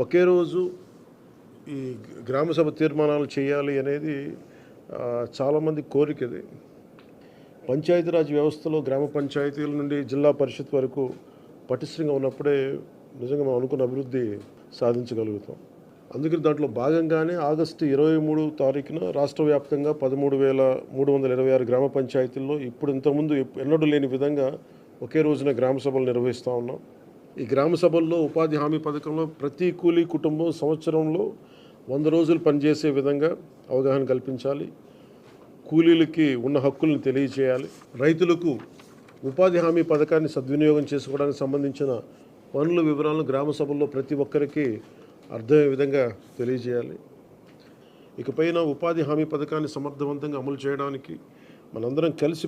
ఒకే రోజు ఈ గ్రామ సభ తీర్మానాలు చేయాలి అనేది చాలామంది కోరికది. పంచాయతీరాజ్ వ్యవస్థలో గ్రామ పంచాయతీల నుండి జిల్లా పరిషత్ వరకు పటిష్టంగా ఉన్నప్పుడే నిజంగా మనం అనుకున్న అభివృద్ధి సాధించగలుగుతాం. అందుకని దాంట్లో భాగంగానే ఆగస్టు 23 తారీఖున రాష్ట్ర వ్యాప్తంగా 13,326 గ్రామ పంచాయతీల్లో ఇప్పుడు ఇంతకుముందు ఎన్నడూ లేని విధంగా ఒకే రోజున గ్రామ సభలు నిర్వహిస్తూ ఉన్నాం. ఈ గ్రామ సభల్లో ఉపాధి హామీ పథకంలో ప్రతి కూలీ కుటుంబం సంవత్సరంలో 100 రోజులు పనిచేసే విధంగా అవగాహన కల్పించాలి. కూలీలకి ఉన్న హక్కులను తెలియజేయాలి. రైతులకు ఉపాధి హామీ పథకాన్ని సద్వినియోగం చేసుకోవడానికి సంబంధించిన పనుల వివరాలను గ్రామ సభల్లో ప్రతి ఒక్కరికి అర్థమయ్యే విధంగా తెలియజేయాలి. ఇకపైన ఉపాధి హామీ పథకాన్ని సమర్థవంతంగా అమలు చేయడానికి మనందరం కలిసి